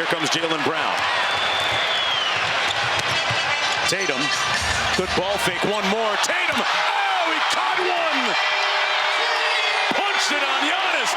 Here comes Jaylen Brown. Tatum, good ball fake, one more. Tatum, oh, he caught one. Punched it on Giannis.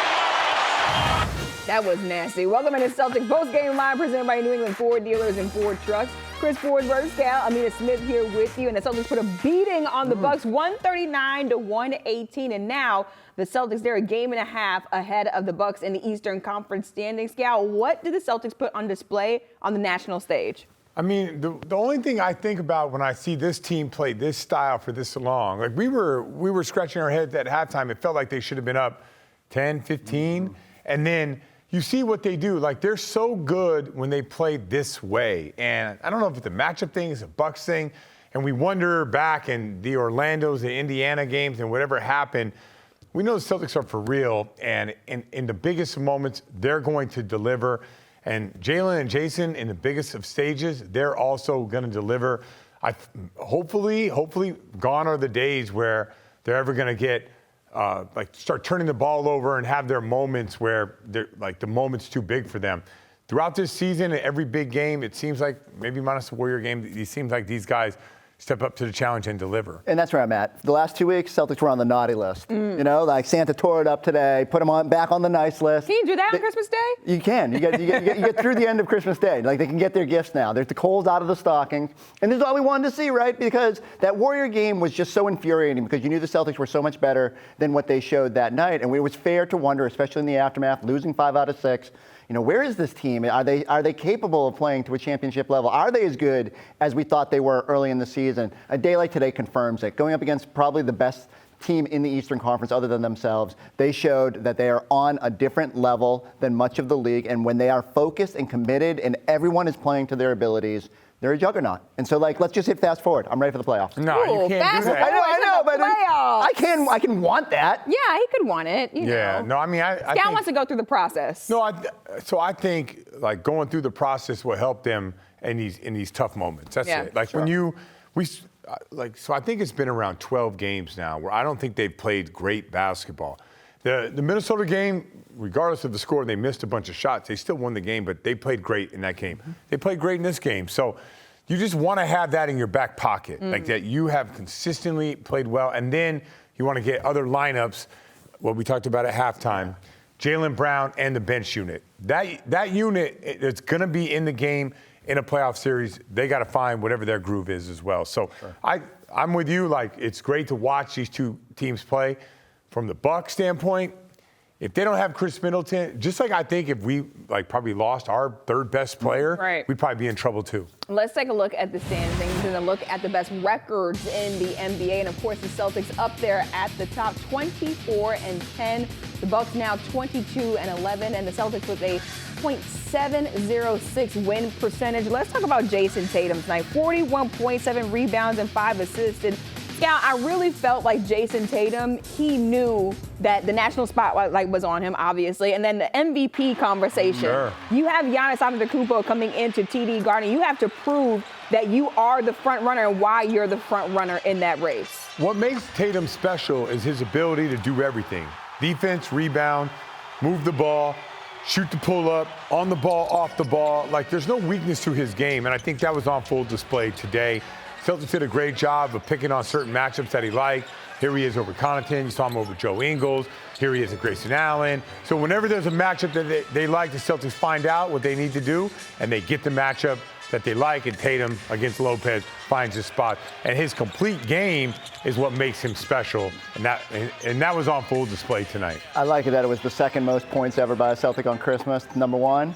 That was nasty. Welcome into Celtics Postgame Live, presented by New England Ford Dealers and Ford Trucks. Chris Forsberg, Amina Smith here with you. And the Celtics put a beating on the Bucks, 139-118. And now the Celtics, they're a game and a half ahead of the Bucks in the Eastern Conference standings. Scal, what did the Celtics put on display on the national stage? I mean, the only thing I think about when I see this team play this style for this long, like we were scratching our heads at halftime. It felt like they should have been up 10, 15. And then you see what they do. Like, they're so good when they play this way. And I don't know if it's a matchup thing, it's a Bucks thing. And we wonder back in the Orlando's, the Indiana games, and whatever happened, we know the Celtics are for real. And in the biggest moments, they're going to deliver. And Jaylen and Jayson, in the biggest of stages, they're also going to deliver. Hopefully, gone are the days where they're ever going to get start turning the ball over and have their moments where they're like the moment's too big for them. Throughout this season, every big game, it seems like, maybe minus the Warrior game, it seems like these guys step up to the challenge and deliver. And that's where I'm at. The last 2 weeks, Celtics were on the naughty list. You know, like Santa tore it up today, put them back on the nice list. Can you do that on Christmas Day? You can. You get through the end of Christmas Day. Like, they can get their gifts now. There's the coals out of the stocking. And this is all we wanted to see, right? Because that Warrior game was just so infuriating because you knew the Celtics were so much better than what they showed that night. And it was fair to wonder, especially in the aftermath, losing 5 out of 6. You know, where is this team? Are they capable of playing to a championship level? Are they as good as we thought they were early in the season? A day like today confirms it. Going up against probably the best team in the Eastern Conference other than themselves, they showed that they are on a different level than much of the league. And when they are focused and committed and everyone is playing to their abilities, they're a juggernaut. And so, like, let's just hit fast forward. I'm ready for the playoffs. No, you can't do that. I know, but playoffs. I can want that. Yeah, he could want it. You know. No, I mean, I Scal wants to go through the process. No, so I think, like, going through the process will help them in these tough moments. That's it. Like, when so I think it's been around 12 games now where I don't think they've played great basketball. The Minnesota game, regardless of the score, they missed a bunch of shots. They still won the game, but they played great in that game. They played great in this game. So you just want to have that in your back pocket, like that you have consistently played well. And then you want to get other lineups, what we talked about at halftime, Jaylen Brown and the bench unit. That unit that's going to be in the game in a playoff series, they got to find whatever their groove is as well. So I'm with you. Like, it's great to watch these two teams play. From the Bucks standpoint, if they don't have Chris Middleton, just like I think if we probably lost our third best player, we'd probably be in trouble too. Let's take a look at the standings and a look at the best records in the NBA. And of course, the Celtics up there at the top, 24-10. The Bucks now 22-11, and the Celtics with a .706 win percentage. Let's talk about Jayson Tatum tonight. 41.7 rebounds and 5 assisted. Scal, I really felt like Jayson Tatum, he knew that the national spotlight was on him, obviously, and then the MVP conversation. Sure. You have Giannis Antetokounmpo coming into TD Garden. You have to prove that you are the front runner and why you're the front runner in that race. What makes Tatum special is his ability to do everything. Defense, rebound, move the ball, shoot the pull-up, on the ball, off the ball. Like, there's no weakness to his game, and I think that was on full display today. Celtics did a great job of picking on certain matchups that he liked. Here he is over Connaughton. You saw him over Joe Ingles. Here he is at Grayson Allen. So whenever there's a matchup that they like, the Celtics find out what they need to do, and they get the matchup that they like, and Tatum against Lopez finds his spot. And his complete game is what makes him special, and that was on full display tonight. I like it that it was the second most points ever by a Celtic on Christmas. Number 1,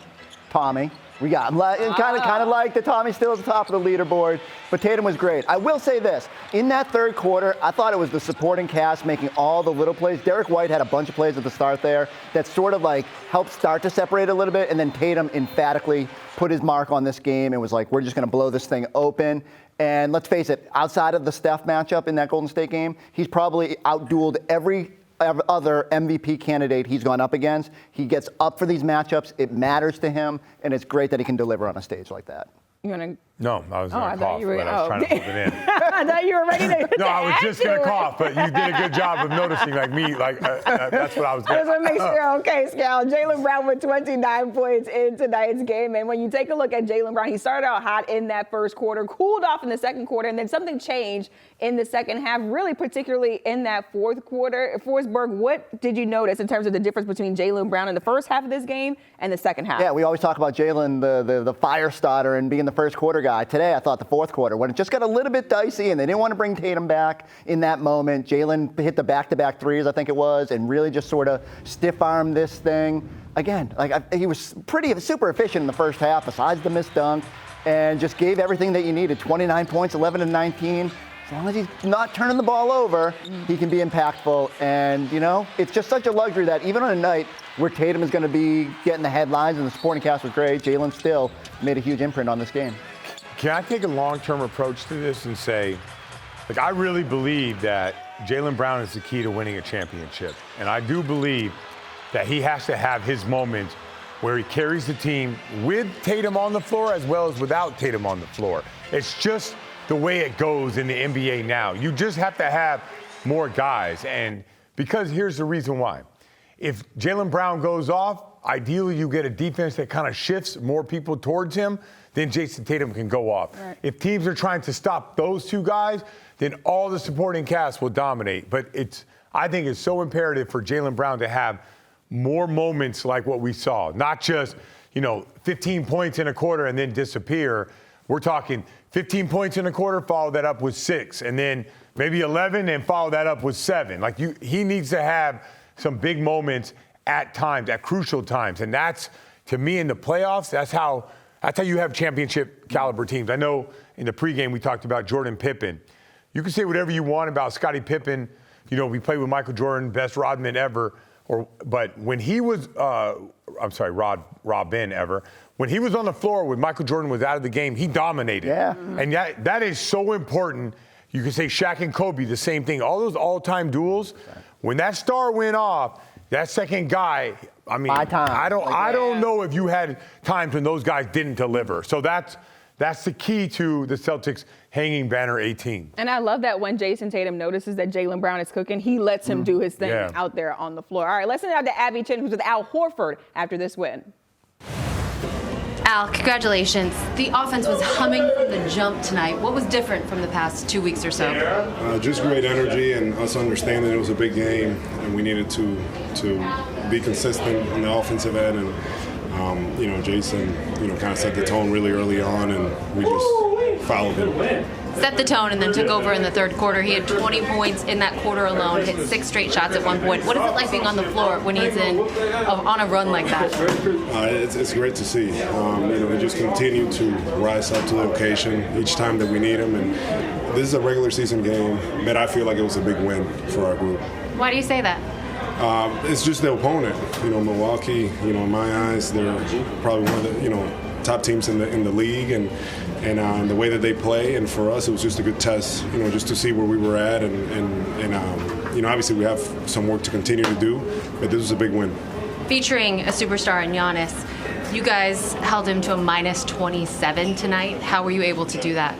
Tommy. We got kind of like the Tommy's still at the top of the leaderboard, but Tatum was great. I will say this. In that third quarter, I thought it was the supporting cast making all the little plays. Derek White had a bunch of plays at the start there that sort of like helped start to separate a little bit, and then Tatum emphatically put his mark on this game and was like, we're just going to blow this thing open. And let's face it, outside of the Steph matchup in that Golden State game, he's probably outdueled every other MVP candidate he's gone up against. He gets up for these matchups. It matters to him, and it's great that he can deliver on a stage like that. You want to? No, I was going to cough, you were, but I was trying to move it in. I thought you were ready to. No, I was just going to cough, but you did a good job of noticing, that's what I was I going just want to make sure, okay, Scal. Jaylen Brown with 29 points in tonight's game. And when you take a look at Jaylen Brown, he started out hot in that first quarter, cooled off in the second quarter, and then something changed in the second half, really particularly in that fourth quarter. Forsberg, what did you notice in terms of the difference between Jaylen Brown in the first half of this game and the second half? Yeah, we always talk about Jaylen, the fire starter, and being the first quarter guy. Today, I thought the fourth quarter, when it just got a little bit dicey and they didn't want to bring Tatum back in that moment, Jaylen hit the back-to-back threes, I think it was, and really just sort of stiff-armed this thing. Again, he was super efficient in the first half, besides the missed dunk, and just gave everything that you needed. 29 points, 11 and 19. As long as he's not turning the ball over, he can be impactful. And, it's just such a luxury that even on a night where Tatum is going to be getting the headlines and the supporting cast was great, Jaylen still made a huge imprint on this game. Can I take a long-term approach to this and say, I really believe that Jaylen Brown is the key to winning a championship. And I do believe that he has to have his moments where he carries the team with Tatum on the floor as well as without Tatum on the floor. It's just the way it goes in the NBA now. You just have to have more guys. And because here's the reason why. If Jaylen Brown goes off, ideally you get a defense that kind of shifts more people towards him, then Jayson Tatum can go off. Right. If teams are trying to stop those two guys, then all the supporting cast will dominate. But I think it's so imperative for Jaylen Brown to have more moments like what we saw. Not just, 15 points in a quarter and then disappear. We're talking 15 points in a quarter, follow that up with 6, and then maybe 11 and follow that up with 7. He needs to have some big moments at times, at crucial times. And that's, to me, in the playoffs, that's how you have championship caliber teams. I know in the pregame we talked about Jordan Pippen. You can say whatever you want about Scottie Pippen. We played with Michael Jordan, best rodman ever. But when he was, Robin ever. When he was on the floor when Michael Jordan was out of the game, he dominated. Yeah. And that is so important. You can say Shaq and Kobe, the same thing. All those all-time duels, when that star went off, that second guy, I don't know if you had times when those guys didn't deliver. So that's the key to the Celtics hanging banner 18. And I love that when Jayson Tatum notices that Jaylen Brown is cooking, he lets him do his thing out there on the floor. All right, let's send it out to Abby Chin, who's with Al Horford after this win. Al, congratulations. The offense was humming from the jump tonight. What was different from the past 2 weeks or so? Just great energy and us understanding it was a big game and we needed to be consistent on the offensive end. And, Jayson, kind of set the tone really early on and we just followed him. Set the tone and then took over in the third quarter. He had 20 points in that quarter alone, hit 6 straight shots at one point. What is it like being on the floor when he's on a run like that? It's great to see. We just continue to rise up to the occasion each time that we need him. And this is a regular season game, but I feel like it was a big win for our group. Why do you say that? It's just the opponent. Milwaukee, in my eyes, they're probably one of the, top teams in the league and the way that they play. And for us, it was just a good test, just to see where we were at. And obviously we have some work to continue to do, but this was a big win. Featuring a superstar in Giannis, you guys held him to a minus 27 tonight. How were you able to do that?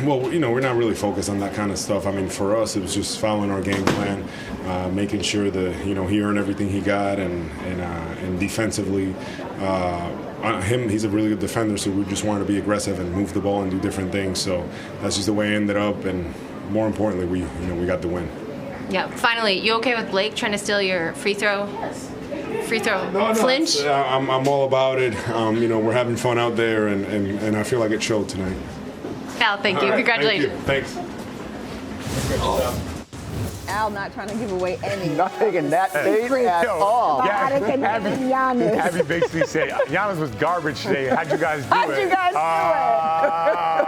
Well, we're not really focused on that kind of stuff. For us, it was just following our game plan, making sure that, he earned everything he got and defensively, he's a really good defender, so we just wanted to be aggressive and move the ball and do different things. So that's just the way it ended up, and more importantly, we got the win. Yeah. Finally, you okay with Blake trying to steal your free throw? No, flinch? I'm all about it. We're having fun out there, and I feel like it showed tonight. Al, thank you. Congratulations. Thank you. Thanks. Al not trying to give away any. Not taking that bait at all. Abby basically said, Giannis was garbage today. How'd you guys do it?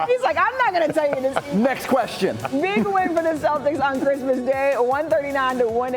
He's like, I'm not going to tell you this. Next question. Big win for the Celtics on Christmas Day, 139 to 118.